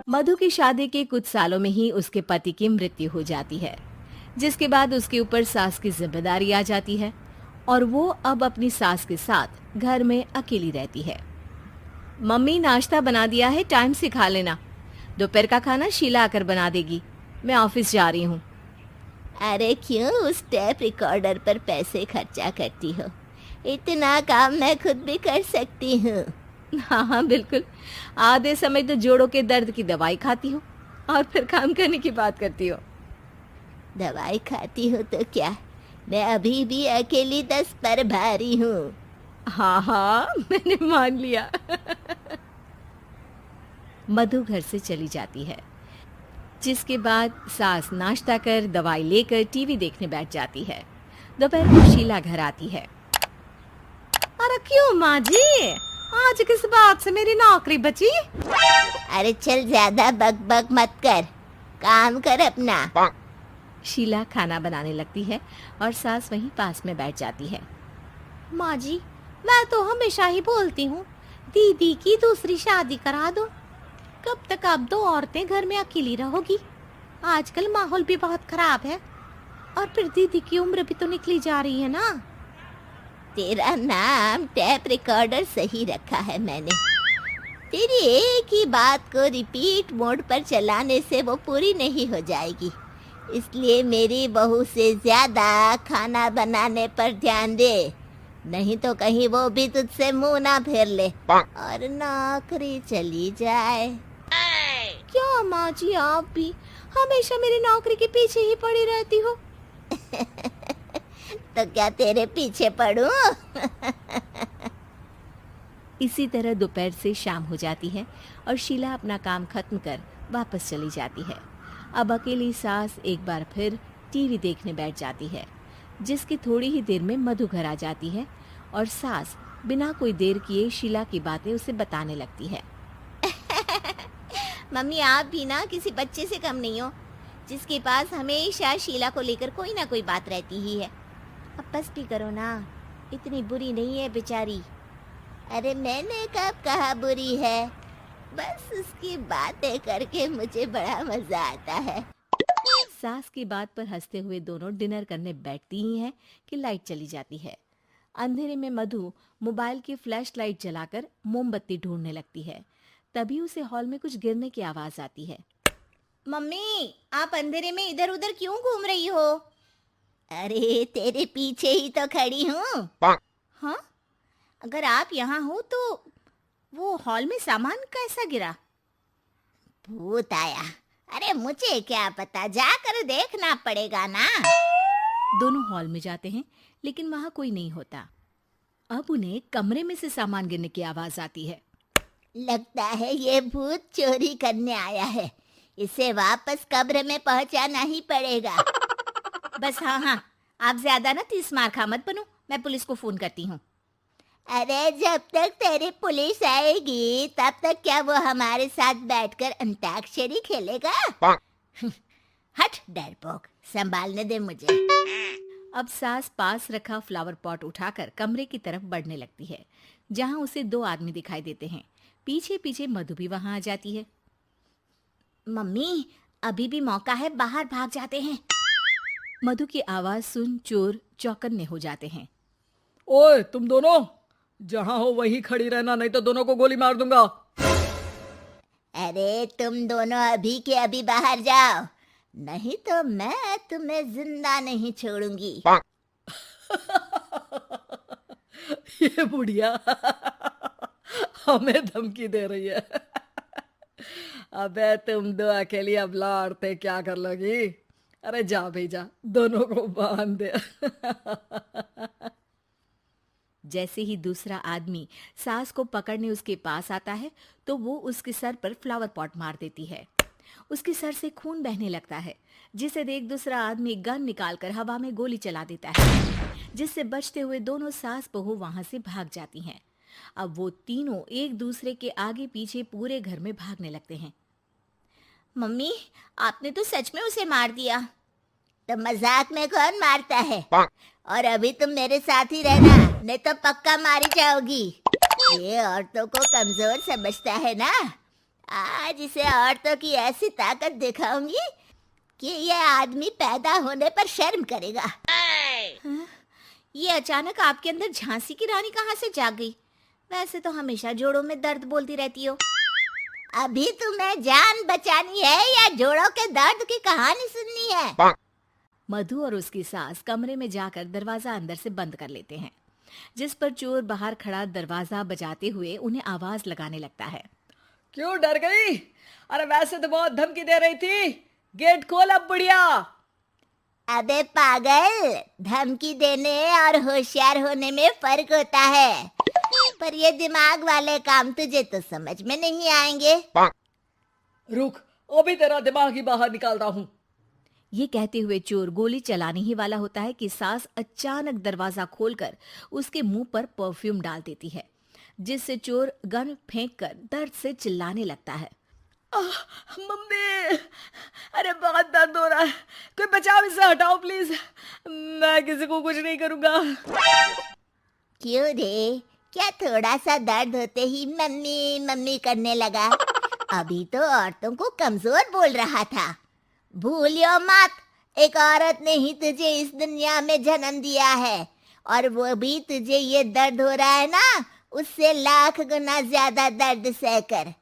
मधु की शादी के कुछ सालों में ही उसके पति की मृत्यु हो जाती है, जिसके बाद उसके ऊपर सास की जिम्मेदारी आ जाती है और वो अब अपनी सास के साथ घर में अकेली रहती है। मम्मी, नाश्ता बना दिया है, टाइम से खा लेना। दोपहर का खाना शीला आकर बना देगी। मैं ऑफिस जा रही हूँ। अरे क्यों उस टेप रिकॉर्डर पर पैसे खर्चा करती हो? इतना काम मैं खुद भी कर सकती हूँ। हाँ हाँ बिल्कुल, आधे समय तो जोड़ों के दर्द की दवाई खाती हो और फिर काम करने की बात करती हो। दवाई खाती हो तो क्या, मैं अभी भी अकेली 10 पर भारी हूँ। हाँ हाँ मैंने मान लिया। मधु घर से चली जाती है, जिसके बाद सास नाश्ता कर दवाई लेकर टीवी देखने बैठ जाती है। दोपहर को शीला घर आती है। अरे क्यों माँ जी, आज किस बात से मेरी नौकरी बची? अरे चल, ज्यादा बक बक मत कर, काम कर अपना। शीला खाना बनाने लगती है और सास वहीं पास में बैठ जाती है। माँ जी, मैं तो हमेशा ही बोलती हूँ दीदी की दूसरी शादी करा दो। कब तक आप दो औरतें घर में अकेली रहोगी? आजकल माहौल भी बहुत खराब है और फिर दीदी की उम्र भी तो निकली जा रही है ना। तेरा नाम टेप रिकॉर्डर सही रखा है मैंने। तेरी एक ही बात को रिपीट मोड पर चलाने से वो पूरी नहीं हो जाएगी, इसलिए मेरी बहू से ज्यादा खाना बनाने पर ध्यान दे, नहीं तो कहीं वो भी तुझसे मुंह ना फेर ले और नौकरी चली जाए। क्या माँ जी, आप भी हमेशा मेरी नौकरी के पीछे ही पड़ी रहती हो? तो क्या तेरे पीछे पड़ूं? इसी तरह दोपहर से शाम हो जाती है और शीला अपना काम खत्म कर वापस चली जाती है। अब अकेली सास एक बार फिर टीवी देखने बैठ जाती है, जिसकी थोड़ी ही देर में मधु घर आ जाती है और सास बिना कोई देर किए शीला की बातें उसे बताने लगती है। मम्मी, आप भी ना किसी बच्चे से कम नहीं हो, जिसके पास हमेशा शीला को लेकर कोई ना कोई बात रहती ही है। अब बस भी करो ना, इतनी बुरी नहीं है बेचारी। अरे मैंने कब कहा बुरी है, बस उसकी बातें करके मुझे बड़ा मजा आता है। सास की बात पर हंसते हुए दोनों डिनर करने बैठती ही हैं कि लाइट चली जाती है। अंधेरे में मधु मोबाइल की फ्लैश लाइट जलाकर मोमबत्ती ढूंढने लगती है। तभी उसे हॉल में कुछ गिरने की आवाज आती है। मम्मी, आप अंधेरे में इधर उधर क्यों घूम रही हो? अरे तेरे पीछे ही तो खड़ी हूँ। हाँ, अगर आप यहाँ हो तो वो हॉल में सामान कैसा गिरा? भूत आया। अरे मुझे क्या पता, जाकर देखना पड़ेगा ना। दोनों हॉल में जाते हैं, लेकिन वहां कोई नहीं होता। अब उन्हें कमरे में से सामान गिरने की आवाज आती है। लगता है ये भूत चोरी करने आया है, इसे वापस कब्र में पहुंचाना ही पड़ेगा। बस हाँ, आप ज्यादा ना 30 मार खा मत बनो, मैं पुलिस को फोन करती हूँ। अरे जब तक तेरी पुलिस आएगी तब तक क्या वो हमारे साथ बैठकर अंताक्षरी खेलेगा? हट डरपोक, संभालने दे मुझे। अब सास पास रखा फ्लावर पॉट उठाकर कमरे की तरफ बढ़ने लगती है, जहां उसे 2 आदमी दिखाई देते हैं। पीछे पीछे मधु भी वहां आ जाती है। मम्मी, अभी भी मौका है, बाहर भाग जाते हैं। मधु की आवाज सुन चोर चौकन्ने हो जाते हैं। ओए तुम दोनों, जहां हो वहीं खड़ी रहना, नहीं तो दोनों को गोली मार दूंगा। अरे तुम दोनों अभी के अभी बाहर जाओ, नहीं तो मैं तुम्हें जिंदा नहीं छोड़ूंगी। ये बुढ़िया हमें धमकी दे रही है। अबे तुम दो अकेली अबला औरतें क्या कर लोगी? अरे जा भेजा, दोनों को बांध दे। जैसे ही दूसरा आदमी सास को पकड़ने उसके पास आता है, तो वो उसके सर पर फ्लावर पॉट मार देती है। उसके सर से खून बहने लगता है, जिसे देख दूसरा आदमी गन निकालकर हवा में गोली चला देता है, जिससे बचते हुए दोनों सास बहू वहां से भाग जाती हैं। अब वो तीनों एक दूसरे के आगे पीछे पूरे घर में भागने लगते हैं। मम्मी, आपने तो सच में उसे मार दिया। तो मजाक में कौन मारता है? और अभी तुम मेरे साथ ही रहना, नहीं तो पक्का मारी जाओगी। ये औरतों को कमजोर समझता है ना। आज इसे औरतों की ऐसी ताकत दिखाऊंगी कि ये आदमी पैदा होने पर शर्म करेगा। ये अचानक आपके अंदर झांसी की रानी कहाँ से जाग गई? वैसे तो हमेशा जोड़ों में दर्द बोलती रहती हो। अभी तुम्हें जान बचानी है या जोड़ों के दर्द की कहानी सुननी है? मधु और उसकी सास कमरे में जाकर दरवाजा अंदर से बंद कर लेते हैं, जिस पर चोर बाहर खड़ा दरवाजा बजाते हुए उन्हें आवाज लगाने लगता है। क्यों डर गई? अरे वैसे तो बहुत धमकी दे रही थी। गेट खोल अब बुढ़िया। अबे पागल, धमकी देने और होशियार होने में फर्क होता है, पर ये दिमाग वाले काम तुझे तो समझ में नहीं आएंगे। रुक, अभी तेरा दिमाग ही बाहर निकालता हूँ। ये कहते हुए चोर गोली चलाने ही वाला होता है कि सास अचानक दरवाजा खोलकर उसके मुंह पर परफ्यूम डाल देती है, जिससे चोर गन फेंककर दर्द से चिल्लाने लगता है। मम्मी, अरे बहुत दर्द हो रहा है, कोई बचाओ, इसे हटाओ प्लीज। मैं किसी को कुछ नहीं करूंगा। क्यों रे, क्या थोड़ा सा दर्द होते ही मम्मी मम्मी करने लगा? अभी तो औरतों को कमजोर बोल रहा था। भूलियो मत, एक औरत ने ही तुझे इस दुनिया में जन्म दिया है, और वो भी तुझे ये दर्द हो रहा है ना, उससे लाख गुना ज्यादा दर्द सहकर।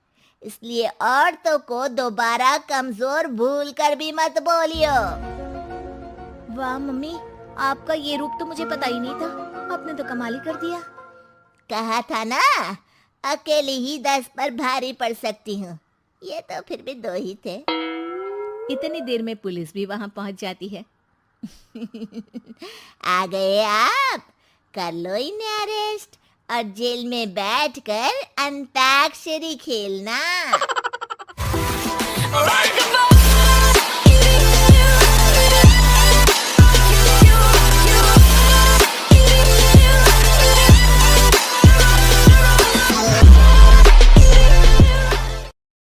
इसलिए औरतों को दोबारा कमजोर भूल कर भी मत बोलियो। वाह मम्मी, आपका ये रूप तो मुझे पता ही नहीं था। आपने तो कमाल ही कर दिया। कहा था ना, अकेली ही 10 पर भारी पड़ सकती हूँ। ये तो फिर भी 2 ही थे। इतनी देर में पुलिस भी वहां पहुंच जाती है। आ गए आप, कर लो इन्हें अरेस्ट और जेल में बैठकर अंताक्षरी खेलना।